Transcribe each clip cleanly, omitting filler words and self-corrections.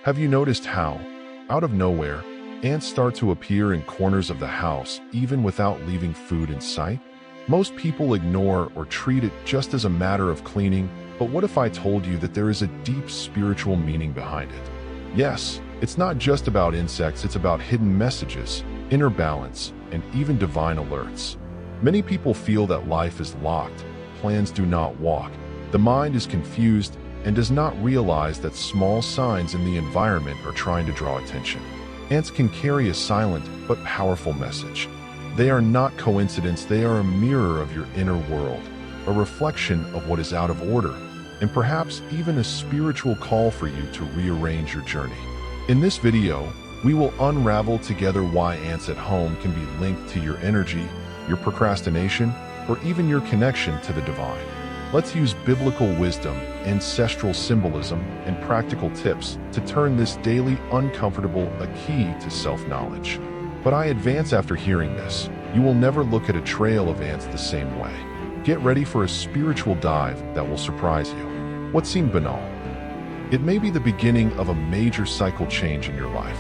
Have you noticed how, out of nowhere, ants start to appear in corners of the house even without leaving food in sight? Most people ignore or treat it just as a matter of cleaning, but what if I told you that there is a deep spiritual meaning behind it? Yes, it's not just about insects, it's about hidden messages, inner balance, and even divine alerts. Many people feel that life is locked, plans do not walk, the mind is confused, and does not realize that small signs in the environment are trying to draw attention. Ants can carry a silent but powerful message. They are not coincidence, they are a mirror of your inner world, a reflection of what is out of order, and perhaps even a spiritual call for you to rearrange your journey. In this video, we will unravel together why ants at home can be linked to your energy, your procrastination, or even your connection to the divine. Let's use biblical wisdom, ancestral symbolism, and practical tips to turn this daily uncomfortable a key to self-knowledge. But I advance after hearing this. You will never look at a trail of ants the same way. Get ready for a spiritual dive that will surprise you. What seemed banal? It may be the beginning of a major cycle change in your life.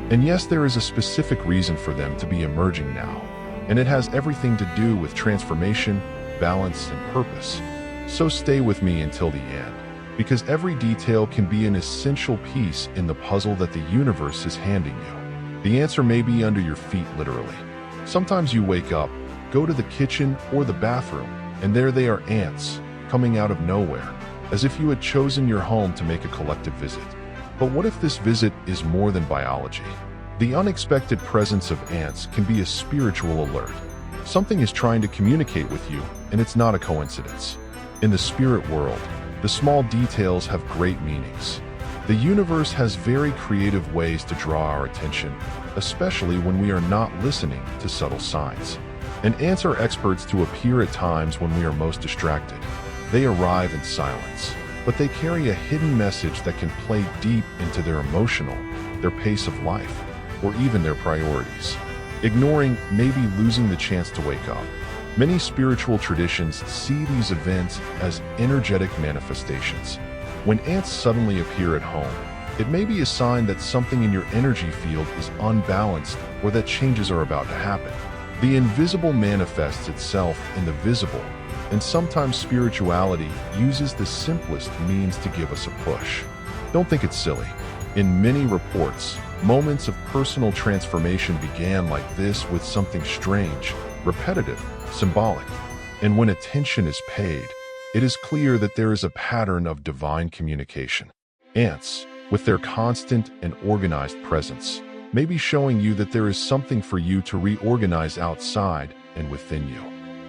And yes, there is a specific reason for them to be emerging now. And it has everything to do with transformation, balance, and purpose. So stay with me until the end, because every detail can be an essential piece in the puzzle that the universe is handing you. The answer may be under your feet, literally. Sometimes you wake up, go to the kitchen or the bathroom, and there they are, ants, coming out of nowhere, as if you had chosen your home to make a collective visit. But what if this visit is more than biology? The unexpected presence of ants can be a spiritual alert. Something is trying to communicate with you, and it's not a coincidence. In the spirit world, the small details have great meanings. The universe has very creative ways to draw our attention, especially when we are not listening to subtle signs. And ants are experts to appear at times when we are most distracted. They arrive in silence, but they carry a hidden message that can play deep into their emotional, their pace of life, or even their priorities. Ignoring may be losing the chance to wake up. Many spiritual traditions see these events as energetic manifestations. When ants suddenly appear at home, it may be a sign that something in your energy field is unbalanced or that changes are about to happen. The invisible manifests itself in the visible, and sometimes spirituality uses the simplest means to give us a push. Don't think it's silly. In many reports, moments of personal transformation began like this, with something strange, repetitive, symbolic. And when attention is paid, it is clear that there is a pattern of divine communication. Ants, with their constant and organized presence, may be showing you that there is something for you to reorganize outside and within you.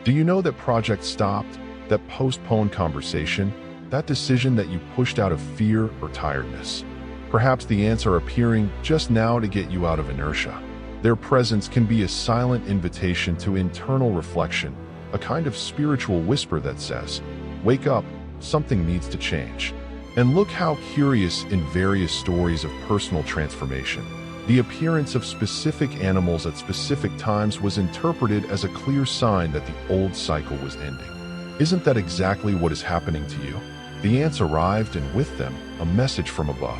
Do you know that project stopped, that postponed conversation, that decision that you pushed out of fear or tiredness? Perhaps the ants are appearing just now to get you out of inertia. Their presence can be a silent invitation to internal reflection, a kind of spiritual whisper that says, "Wake up, something needs to change." And look how curious in various stories of personal transformation, the appearance of specific animals at specific times was interpreted as a clear sign that the old cycle was ending. Isn't that exactly what is happening to you? The ants arrived, and with them, a message from above.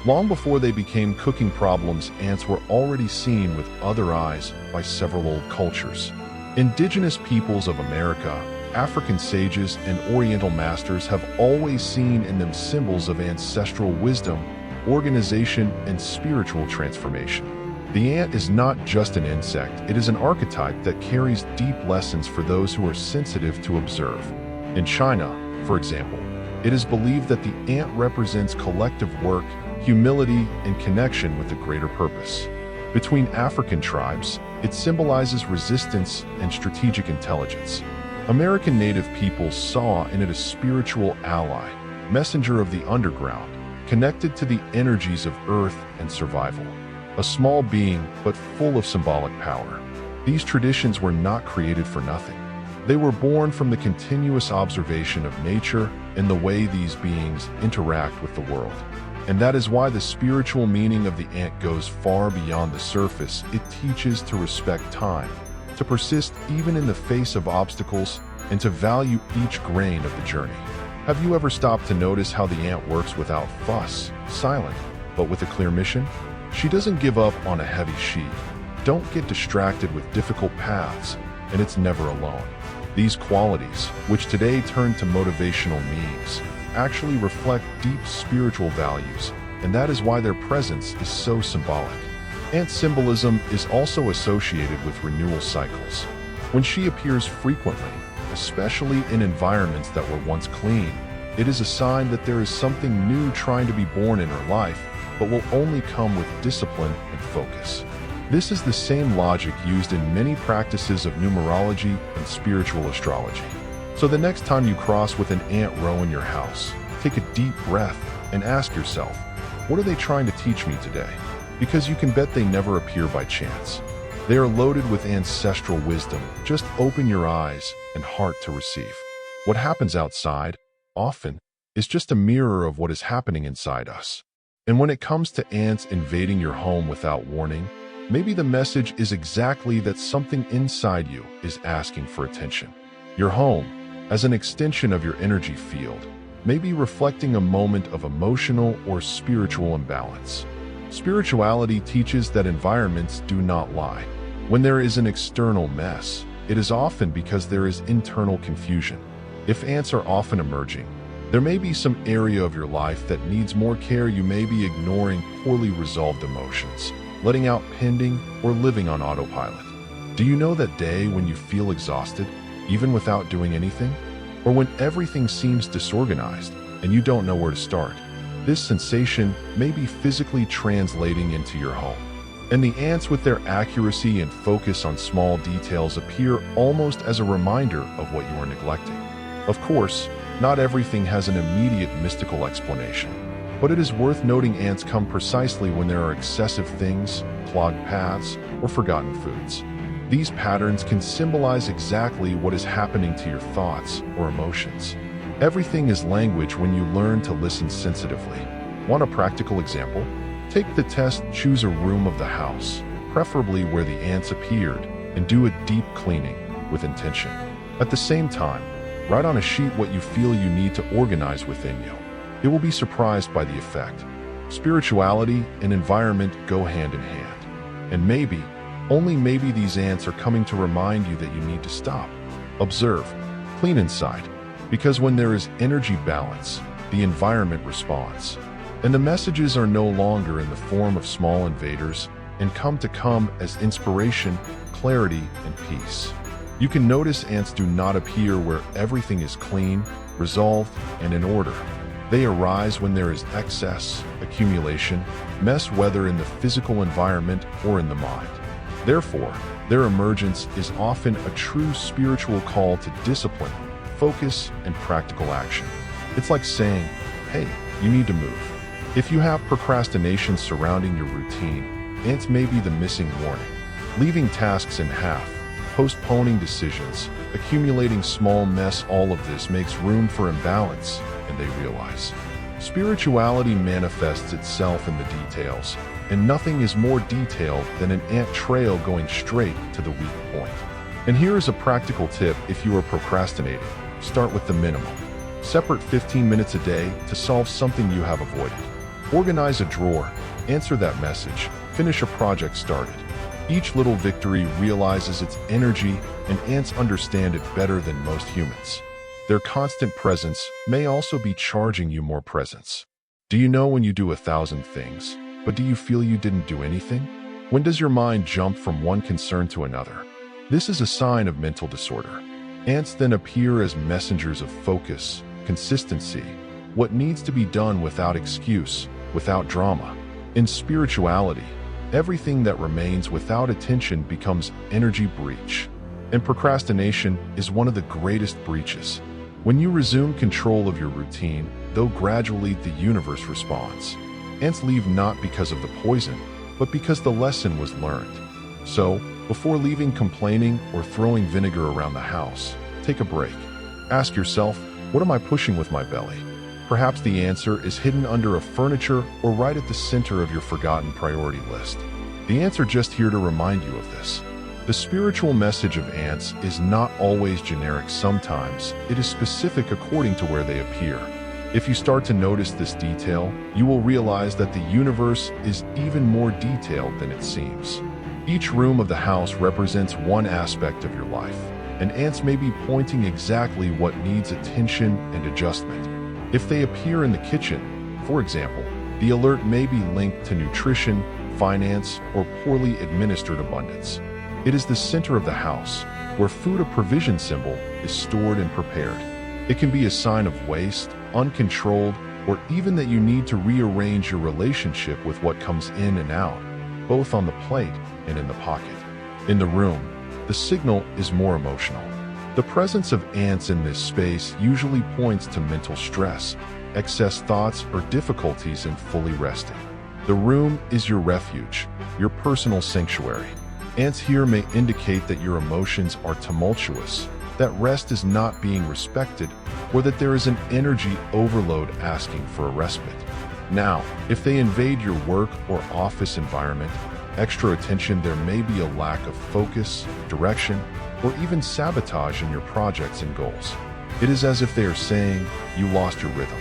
Long before they became cooking problems, ants were already seen with other eyes by several old cultures. Indigenous peoples of America, African sages, and Oriental masters have always seen in them symbols of ancestral wisdom, organization, and spiritual transformation. The ant is not just an insect, it is an archetype that carries deep lessons for those who are sensitive to observe. In China, for example, it is believed that the ant represents collective work, humility, and connection with a greater purpose. Between African tribes, it symbolizes resistance and strategic intelligence. American native peoples saw in it a spiritual ally, messenger of the underground, connected to the energies of earth and survival. A small being, but full of symbolic power. These traditions were not created for nothing. They were born from the continuous observation of nature and the way these beings interact with the world. And that is why the spiritual meaning of the ant goes far beyond the surface. It teaches to respect time, to persist even in the face of obstacles, and to value each grain of the journey. Have you ever stopped to notice how the ant works without fuss, silent, but with a clear mission. She doesn't give up on a heavy sheet. Don't get distracted with difficult paths, and it's never alone. These qualities, which today turn to motivational memes, actually reflect deep spiritual values, and that is why their presence is so symbolic. Ant symbolism is also associated with renewal cycles. When she appears frequently, especially in environments that were once clean, it is a sign that there is something new trying to be born in her life, but will only come with discipline and focus. This is the same logic used in many practices of numerology and spiritual astrology. So the next time you cross with an ant row in your house, take a deep breath and ask yourself, what are they trying to teach me today? Because you can bet they never appear by chance. They are loaded with ancestral wisdom. Just open your eyes and heart to receive. What happens outside, often, is just a mirror of what is happening inside us. And when it comes to ants invading your home without warning, maybe the message is exactly that something inside you is asking for attention. Your home, as an extension of your energy field, may be reflecting a moment of emotional or spiritual imbalance. Spirituality teaches that environments do not lie. When there is an external mess, it is often because there is internal confusion. If ants are often emerging, there may be some area of your life that needs more care. You may be ignoring poorly resolved emotions, letting out pending, or living on autopilot. Do you know that day when you feel exhausted, even without doing anything? Or when everything seems disorganized and you don't know where to start? This sensation may be physically translating into your home. And the ants, with their accuracy and focus on small details, appear almost as a reminder of what you are neglecting. Of course, not everything has an immediate mystical explanation, but it is worth noting ants come precisely when there are excessive things, clogged paths, or forgotten foods. These patterns can symbolize exactly what is happening to your thoughts or emotions. Everything is language when you learn to listen sensitively. Want a practical example? Take the test. Choose a room of the house, preferably where the ants appeared, and do a deep cleaning with intention. At the same time, write on a sheet what you feel you need to organize within you. It will be surprised by the effect. Spirituality and environment go hand in hand. And maybe, only maybe, these ants are coming to remind you that you need to stop. Observe, clean inside. Because when there is energy balance, the environment responds. And the messages are no longer in the form of small invaders and come as inspiration, clarity, and peace. You can notice ants do not appear where everything is clean, resolved, and in order. They arise when there is excess, accumulation, mess, whether in the physical environment or in the mind. Therefore, their emergence is often a true spiritual call to discipline, focus, and practical action. It's like saying, hey, you need to move. If you have procrastination surrounding your routine, ants may be the missing warning. Leaving tasks in half, postponing decisions, accumulating small mess, all of this makes room for imbalance, and they realize. Spirituality manifests itself in the details, and nothing is more detailed than an ant trail going straight to the weak point. And here is a practical tip: if you are procrastinating, start with the minimum. Separate 15 minutes a day to solve something you have avoided. Organize a drawer, answer that message, finish a project started. Each little victory realizes its energy, and ants understand it better than most humans. Their constant presence may also be charging you more presence. Do you know when you do 1,000 things, but do you feel you didn't do anything? When does your mind jump from one concern to another? This is a sign of mental disorder. Ants then appear as messengers of focus, consistency, what needs to be done without excuse, without drama. In spirituality, everything that remains without attention becomes energy breach. And procrastination is one of the greatest breaches. When you resume control of your routine, though gradually the universe responds. Ants leave not because of the poison, but because the lesson was learned. So, before leaving complaining or throwing vinegar around the house, take a break. Ask yourself, what am I pushing with my belly? Perhaps the answer is hidden under a furniture or right at the center of your forgotten priority list. The ants are just here to remind you of this. The spiritual message of ants is not always generic. Sometimes it is specific according to where they appear. If you start to notice this detail, you will realize that the universe is even more detailed than it seems. Each room of the house represents one aspect of your life, and ants may be pointing exactly what needs attention and adjustment. If they appear in the kitchen, for example, the alert may be linked to nutrition, finance, or poorly administered abundance. It is the center of the house, where food, a provision symbol, is stored and prepared. It can be a sign of waste, uncontrolled, or even that you need to rearrange your relationship with what comes in and out, both on the plate and in the pocket. In the room, the signal is more emotional. The presence of ants in this space usually points to mental stress, excess thoughts, or difficulties in fully resting. The room is your refuge, your personal sanctuary. Ants here may indicate that your emotions are tumultuous, that rest is not being respected, or that there is an energy overload asking for a respite. Now, if they invade your work or office environment, extra attention, there may be a lack of focus, direction, or even sabotage in your projects and goals. It is as if they are saying, you lost your rhythm.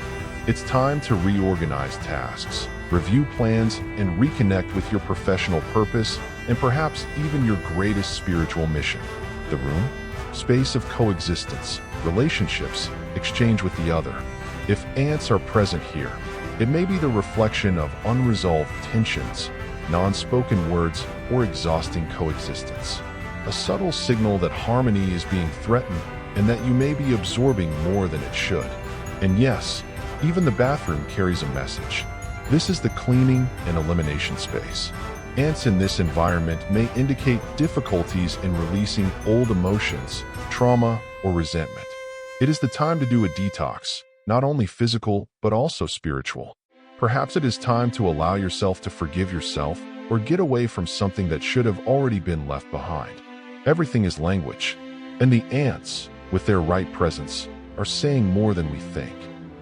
It's time to reorganize tasks, review plans, and reconnect with your professional purpose and perhaps even your greatest spiritual mission. The room? Space of coexistence, relationships, exchange with the other. If ants are present here, it may be the reflection of unresolved tensions, non-spoken words, or exhausting coexistence. A subtle signal that harmony is being threatened and that you may be absorbing more than it should. And yes, even the bathroom carries a message. This is the cleaning and elimination space. Ants in this environment may indicate difficulties in releasing old emotions, trauma, or resentment. It is the time to do a detox, not only physical, but also spiritual. Perhaps it is time to allow yourself to forgive yourself or get away from something that should have already been left behind. Everything is language, and the ants, with their right presence, are saying more than we think.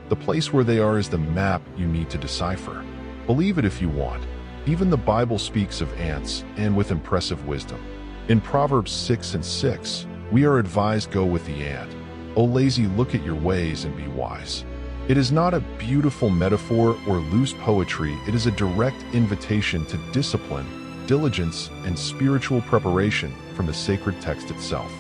The place where they are is the map you need to decipher. Believe it if you want. Even the Bible speaks of ants, and with impressive wisdom. In Proverbs 6:6, we are advised, go with the ant. O lazy, look at your ways and be wise. It is not a beautiful metaphor or loose poetry, it is a direct invitation to discipline, diligence, and spiritual preparation from the sacred text itself.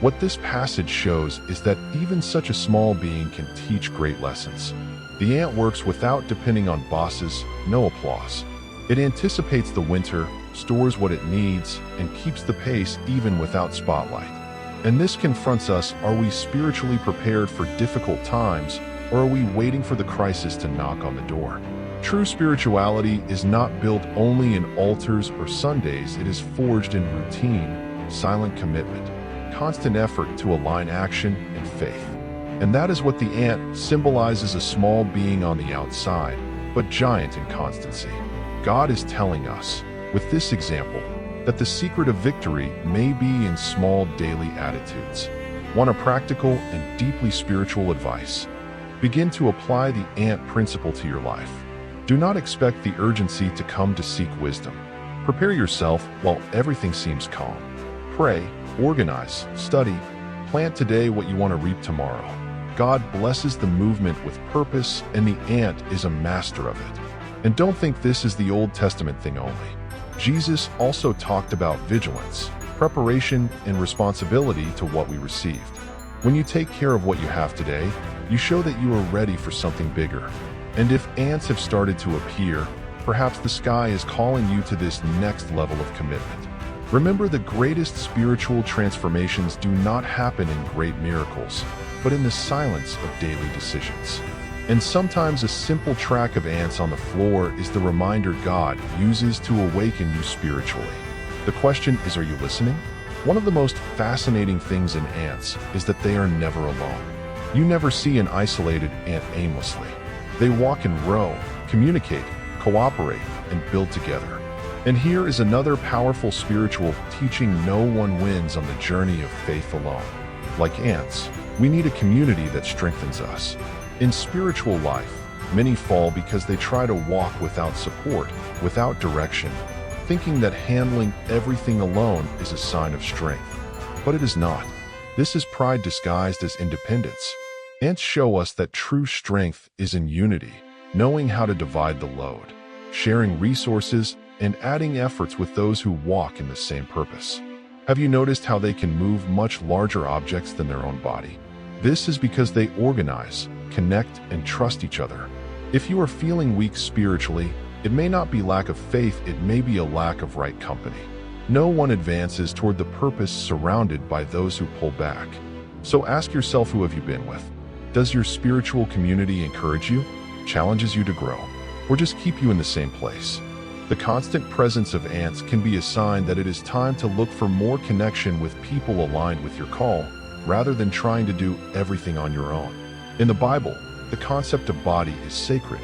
What this passage shows is that even such a small being can teach great lessons. The ant works without depending on bosses, no applause. It anticipates the winter, stores what it needs, and keeps the pace even without spotlight. And this confronts us: are we spiritually prepared for difficult times, or are we waiting for the crisis to knock on the door? True spirituality is not built only in altars or Sundays, it is forged in routine, silent commitment, constant effort to align action and faith. And that is what the ant symbolizes: a small being on the outside, but giant in constancy. God is telling us, with this example, that the secret of victory may be in small daily attitudes. Want a practical and deeply spiritual advice? Begin to apply the ant principle to your life. Do not expect the urgency to come to seek wisdom. Prepare yourself while everything seems calm. Pray, organize, study, plant today what you want to reap tomorrow. God blesses the movement with purpose, and the ant is a master of it. And don't think this is the Old Testament thing only. Jesus also talked about vigilance, preparation, and responsibility to what we received. When you take care of what you have today, you show that you are ready for something bigger. And if ants have started to appear, perhaps the sky is calling you to this next level of commitment. Remember, the greatest spiritual transformations do not happen in great miracles, but in the silence of daily decisions. And sometimes a simple track of ants on the floor is the reminder God uses to awaken you spiritually. The question is, are you listening? One of the most fascinating things in ants is that they are never alone. You never see an isolated ant aimlessly. They walk in row, communicate, cooperate, and build together. And here is another powerful spiritual teaching: no one wins on the journey of faith alone. Like ants, we need a community that strengthens us. In spiritual life, many fall because they try to walk without support, without direction, thinking that handling everything alone is a sign of strength. But it is not. This is pride disguised as independence. Ants show us that true strength is in unity, knowing how to divide the load, sharing resources, and adding efforts with those who walk in the same purpose. Have you noticed how they can move much larger objects than their own body? This is because they organize, connect, and trust each other. If you are feeling weak spiritually, it may not be lack of faith, it may be a lack of right company. No one advances toward the purpose surrounded by those who pull back. So ask yourself, who have you been with? Does your spiritual community encourage you, challenges you to grow, or just keep you in the same place? The constant presence of ants can be a sign that it is time to look for more connection with people aligned with your call, rather than trying to do everything on your own. In the Bible, the concept of body is sacred.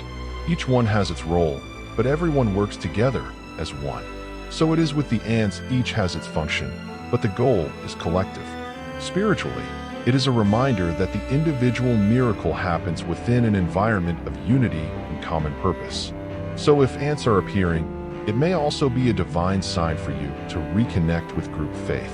Each one has its role, but everyone works together as one. So it is with the ants, each has its function, but the goal is collective. Spiritually, it is a reminder that the individual miracle happens within an environment of unity and common purpose. So if ants are appearing, it may also be a divine sign for you to reconnect with group faith.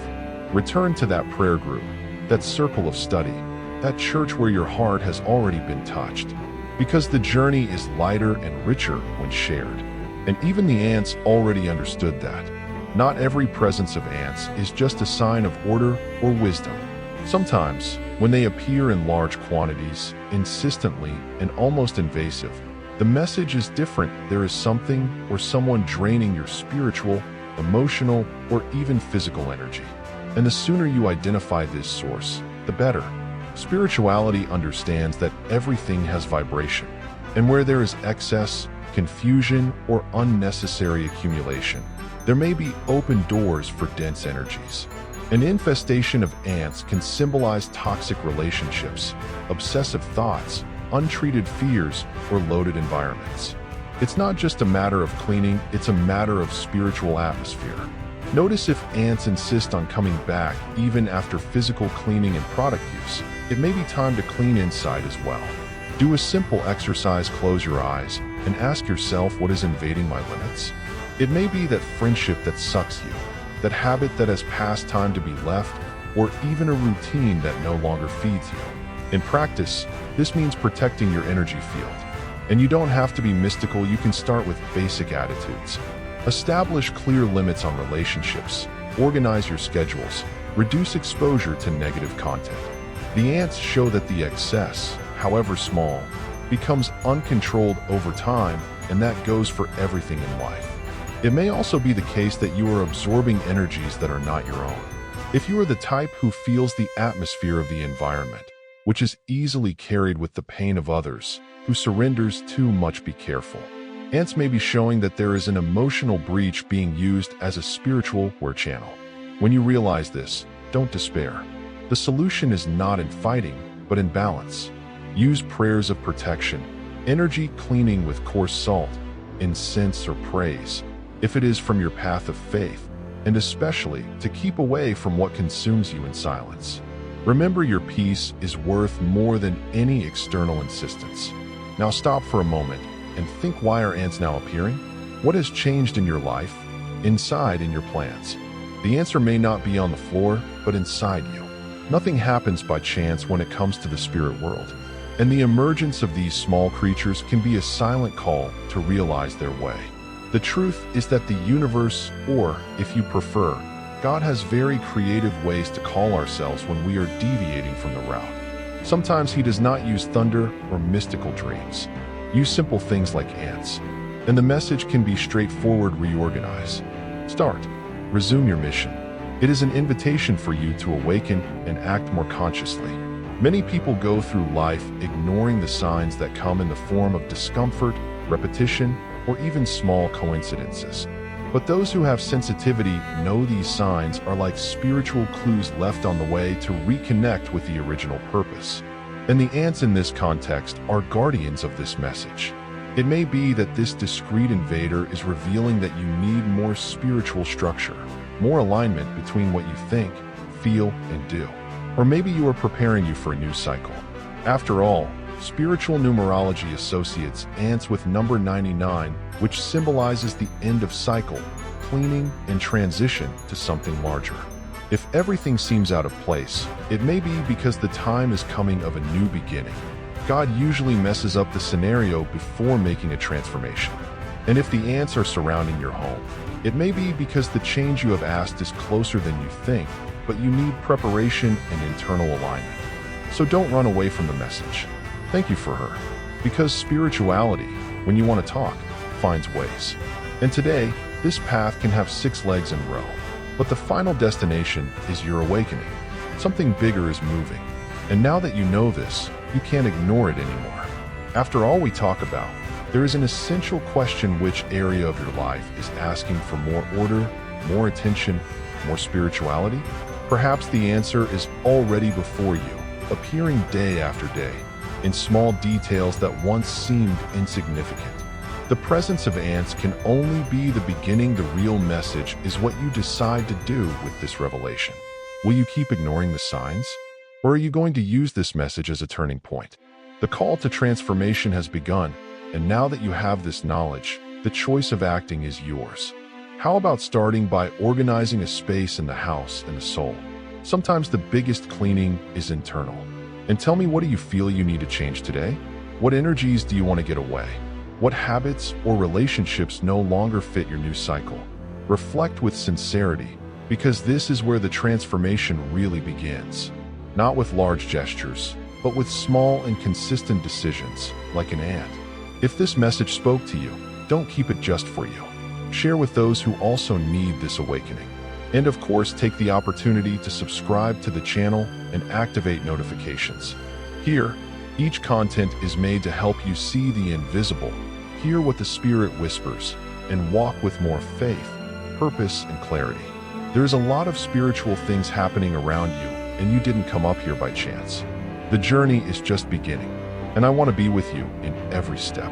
Return to that prayer group, that circle of study, that church where your heart has already been touched. Because the journey is lighter and richer when shared. And even the ants already understood that. Not every presence of ants is just a sign of order or wisdom. Sometimes, when they appear in large quantities, insistently and almost invasive, the message is different. There is something or someone draining your spiritual, emotional, or even physical energy. And the sooner you identify this source, the better. Spirituality understands that everything has vibration, and where there is excess, confusion, or unnecessary accumulation, there may be open doors for dense energies. An infestation of ants can symbolize toxic relationships, obsessive thoughts, untreated fears, or loaded environments. It's not just a matter of cleaning, it's a matter of spiritual atmosphere. Notice if ants insist on coming back even after physical cleaning and product use, it may be time to clean inside as well. Do a simple exercise, close your eyes, and ask yourself, what is invading my limits? It may be that friendship that sucks you, that habit that has past time to be left, or even a routine that no longer feeds you. In practice, this means protecting your energy field. And you don't have to be mystical, you can start with basic attitudes. Establish clear limits on relationships, organize your schedules, reduce exposure to negative content. The ants show that the excess, however small, becomes uncontrolled over time, and that goes for everything in life. It may also be the case that you are absorbing energies that are not your own. If you are the type who feels the atmosphere of the environment, which is easily carried with the pain of others, who surrenders too much, be careful. Ants may be showing that there is an emotional breach being used as a spiritual war channel. When you realize this, don't despair. The solution is not in fighting, but in balance. Use prayers of protection, energy cleaning with coarse salt, incense or praise, if it is from your path of faith, and especially to keep away from what consumes you in silence. Remember, your peace is worth more than any external insistence. Now stop for a moment and think, why are ants now appearing? What has changed in your life, inside in your plans? The answer may not be on the floor, but inside you. Nothing happens by chance when it comes to the spirit world. And the emergence of these small creatures can be a silent call to realize their way. The truth is that the universe, or if you prefer, God, has very creative ways to call ourselves when we are deviating from the route. Sometimes He does not use thunder or mystical dreams. Use simple things like ants. And the message can be straightforward: reorganize. Start. Resume your mission. It is an invitation for you to awaken and act more consciously. Many people go through life ignoring the signs that come in the form of discomfort, repetition, or even small coincidences. But those who have sensitivity know these signs are like spiritual clues left on the way to reconnect with the original purpose. And the ants in this context are guardians of this message. It may be that this discreet invader is revealing that you need more spiritual structure, more alignment between what you think, feel, and do. Or maybe you are preparing you for a new cycle. After all, spiritual numerology associates ants with number 99, which symbolizes the end of cycle, cleaning, and transition to something larger. If everything seems out of place, it may be because the time is coming of a new beginning. God usually messes up the scenario before making a transformation. And if the ants are surrounding your home, it may be because the change you have asked is closer than you think, but you need preparation and internal alignment. So don't run away from the message. Thank you for her. Because spirituality, when you want to talk, finds ways. And today, this path can have 6 legs in a row. But the final destination is your awakening. Something bigger is moving. And now that you know this, you can't ignore it anymore. After all we talk about, there is an essential question: which area of your life is asking for more order, more attention, more spirituality? Perhaps the answer is already before you, appearing day after day, in small details that once seemed insignificant. The presence of ants can only be the beginning. The real message is what you decide to do with this revelation. Will you keep ignoring the signs? Or are you going to use this message as a turning point? The call to transformation has begun, and now that you have this knowledge, the choice of acting is yours. How about starting by organizing a space in the house and the soul? Sometimes the biggest cleaning is internal. And tell me, what do you feel you need to change today? What energies do you want to get away? What habits or relationships no longer fit your new cycle? Reflect with sincerity, because this is where the transformation really begins. Not with large gestures, but with small and consistent decisions, like an ant. If this message spoke to you, don't keep it just for you. Share with those who also need this awakening. And of course, take the opportunity to subscribe to the channel and activate notifications. Here, each content is made to help you see the invisible, hear what the Spirit whispers, and walk with more faith, purpose, and clarity. There is a lot of spiritual things happening around you, and you didn't come up here by chance. The journey is just beginning, and I want to be with you in every step.